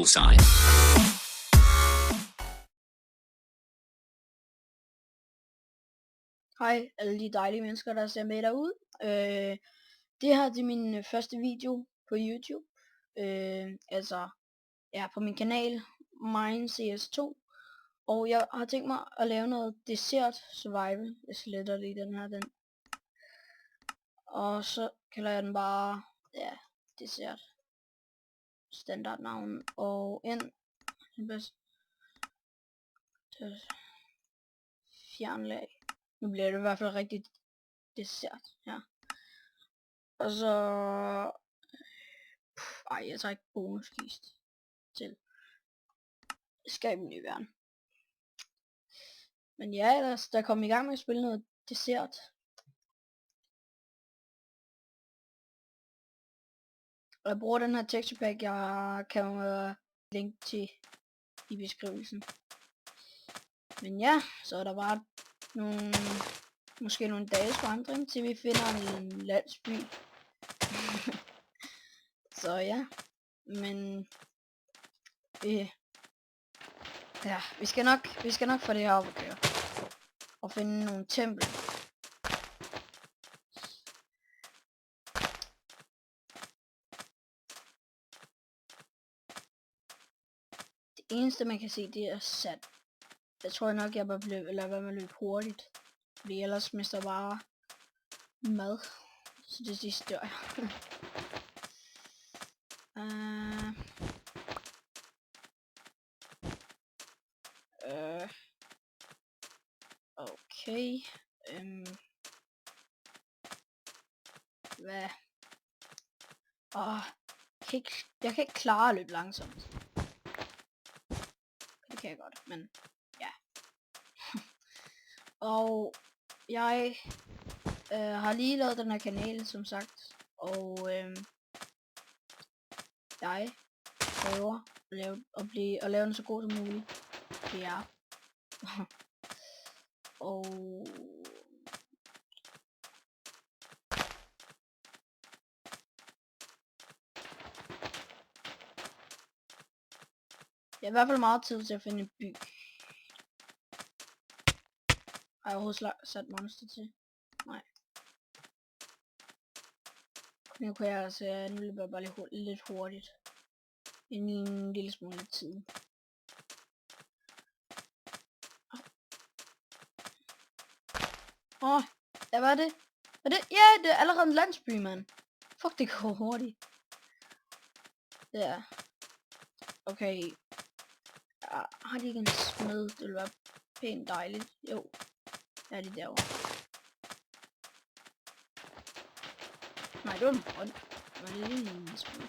Bullseye. Hej alle de dejlige mennesker, der ser med derude. Det her er min første video på YouTube. På min kanal MineCS2. Og jeg har tænkt mig at lave noget dessert survival. Jeg sletter lige den her, den. Og så kalder jeg den bare, ja, dessert. Standardnavn og ind. Fjernlag. Nu bliver det i hvert fald rigtig dessert, ja. Og så... jeg tager ikke bonuskist til. Skabe en ny verden. Men ja, ellers, der kom i gang med at spille noget dessert. Og jeg bruger den her texture pack, jeg kan link til i beskrivelsen. Men ja, så er der bare måske nogle dages forandring, til vi finder en landsby. Så ja, men ja, vi skal nok få det her op at køre. Og finde nogle templer. Det eneste man kan se, det er sand. Jeg tror nok jeg bare lade være med at løbe hurtigt. Fordi ellers mister jeg bare mad. Så det sidste dør jeg. Okay. Hvad? Jeg kan ikke klare at løbe langsomt. Det kan jeg godt, men ja. Og jeg har lige lavet den her kanal, som sagt. Og jeg prøver at lave den så god som muligt. Det er. Og jeg har i hvert fald meget tid til at finde en by. Har jeg overhovedet sat monster til? Nej. Nu kan jeg altså, nu løber jeg bare lidt hurtigt. En lille smule tid. Ja, hvad er det? Ja, det er allerede en landsby, mand. Fuck, det går hurtigt. Ja. Okay. Ja, har de ikke en smed? Det ville være pænt dejligt. Jo. Ja, de derovre. Nej, det var en grøn. Det var en lille smed.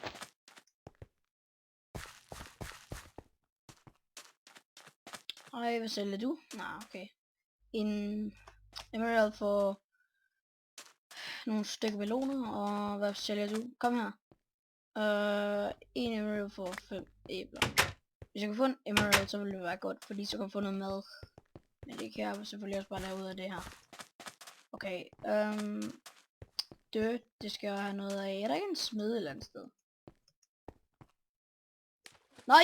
Ej, hvad sælger du? Nej, okay. En emerald for nogle stykker meloner, og hvad sælger du? Kom her. En emerald for 5 æbler. Hvis jeg kan få en emerald, så ville det være godt, fordi så kan jeg få noget mad. Men det kan jeg selvfølgelig også bare lave ud af det her. Okay, det skal jeg have noget af. Er der ikke en smed et eller andet sted? Nej!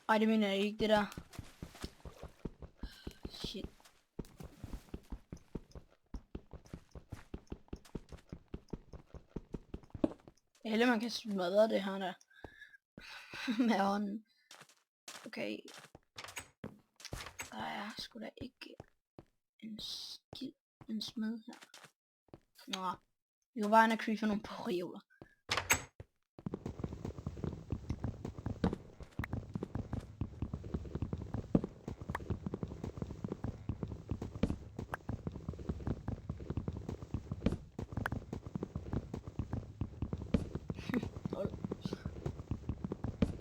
Ej, det mener jeg ikke, det der. Shit. Eller man kan smadre det her der. Med hånden. Okay. Der er sgu da ikke en smed her. Nå. Vi går bare ind og creeper nogle porioler.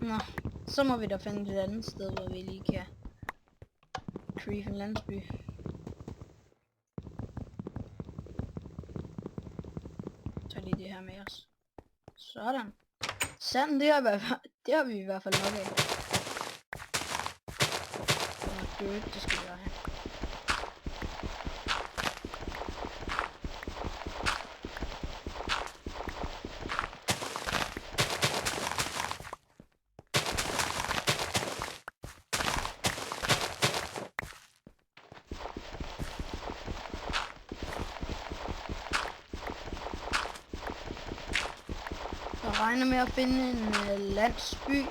Nå, så må vi da finde et andet sted, hvor vi lige kan creep en landsby. Tag lige det her med os. Sådan. Sand, det har vi i hvert fald nok af. Og dirt, det skal vi have. Jeg regner med at finde en landsby,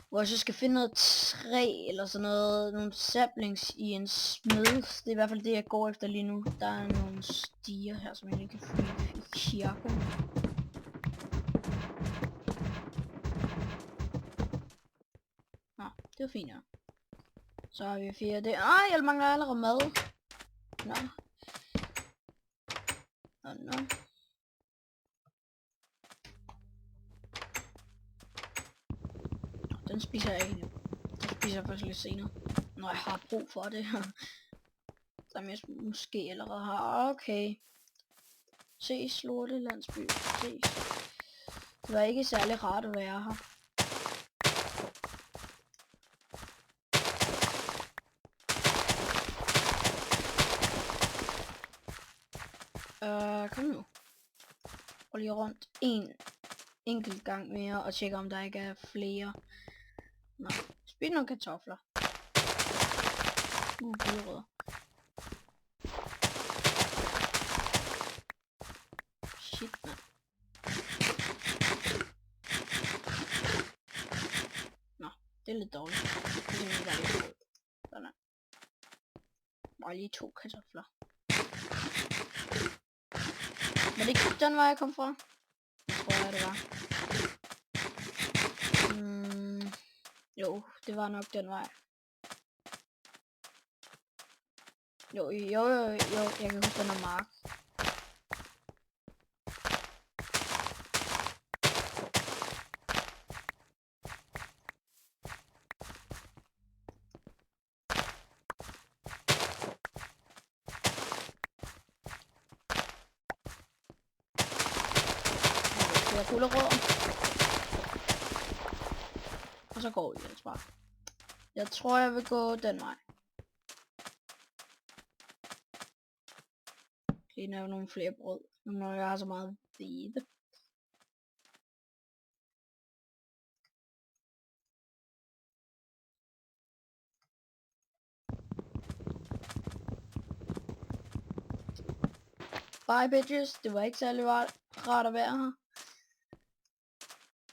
hvor jeg så skal finde noget træ eller sådan noget, nogle saplings i en smed. Det er i hvert fald det, jeg går efter lige nu. Der er nogle stiger her, som jeg lige kan flyve i kirken. Nå, det var fint, ja. Så har vi 4 det. Jeg mangler allerede mad. Nå. Nå. Den spiser jeg ikke nu. Den spiser jeg først lidt senere, når jeg har brug for det. Som jeg måske allerede har. Okay. Ses, lorte landsby. Ses. Det var ikke særlig rart at være her. Kom nu. Og lige rundt en enkelt gang mere og tjekke om der ikke er flere. Nå, spil nogle kartofler. Gulerødder. Shit, mand. Nå, det er lidt dårligt. Det er lidt sådan. Bare lige 2 kartofler. Var det ikke den vej jeg kom fra? Det tror jeg det var. Jo, det var nok den vej. Jo, jeg kan huske den her mark. Jeg er gulerødder. Og så går vi ellers bare. Jeg tror jeg vil gå den vej. Lige lave nogle flere brød, når jeg har så meget hvide. Bye bitches, det var ikke særlig rart at være her.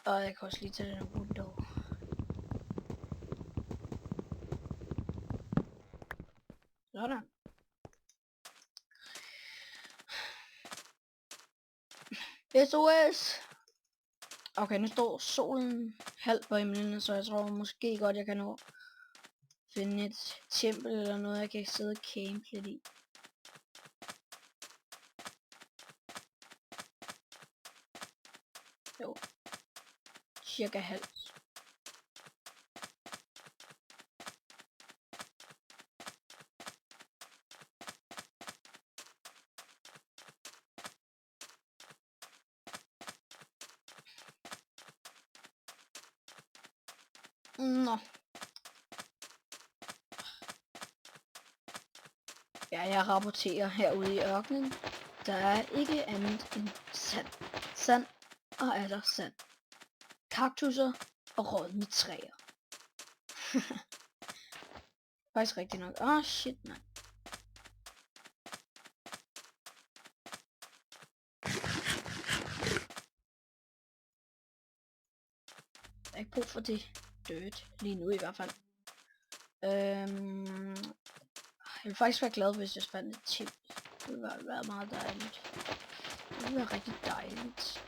Og jeg kan også lige tage den her window. Sådan. SOS! Okay, nu står solen halvt på himlen, så jeg tror måske godt jeg kan nå finde et tempel eller noget, jeg kan sidde og campe lidt i. Jo. Cirka halvt. Nå. Ja, jeg rapporterer herude i ørkenen. Der er ikke andet end sand. Sand og er der sand. Kaktusser og rådne træer. Faktisk rigtigt nok. Shit, mand. Jeg har ikke brug for det dirt lige nu i hvert fald. Jeg vil faktisk være glad, hvis jeg fandt et tip. Det ville være meget dejligt. Det ville være rigtig dejligt.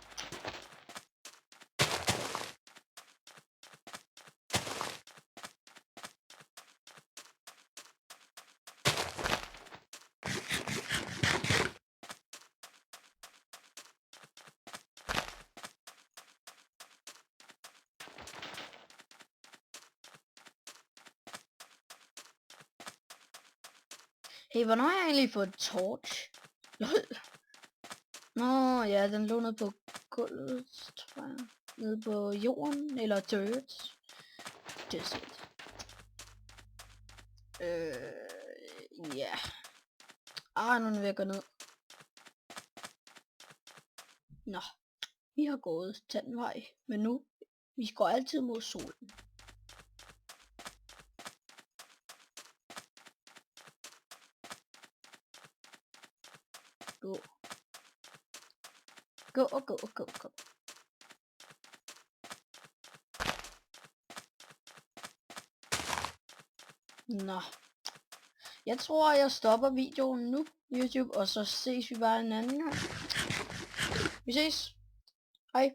Hey, hvornår har jeg egentlig fået et torch? Lol. Nå, ja, den lå nede på gulvet, tror jeg. Nede på jorden, eller dirt. Desert. Ja. Nu vil jeg gå ned. Nå, vi har gået den vej, men nu, vi går altid mod solen. Gå. Gå. Nå. Jeg tror, jeg stopper videoen nu, YouTube, og så ses vi bare en anden gang. Vi ses. Hej.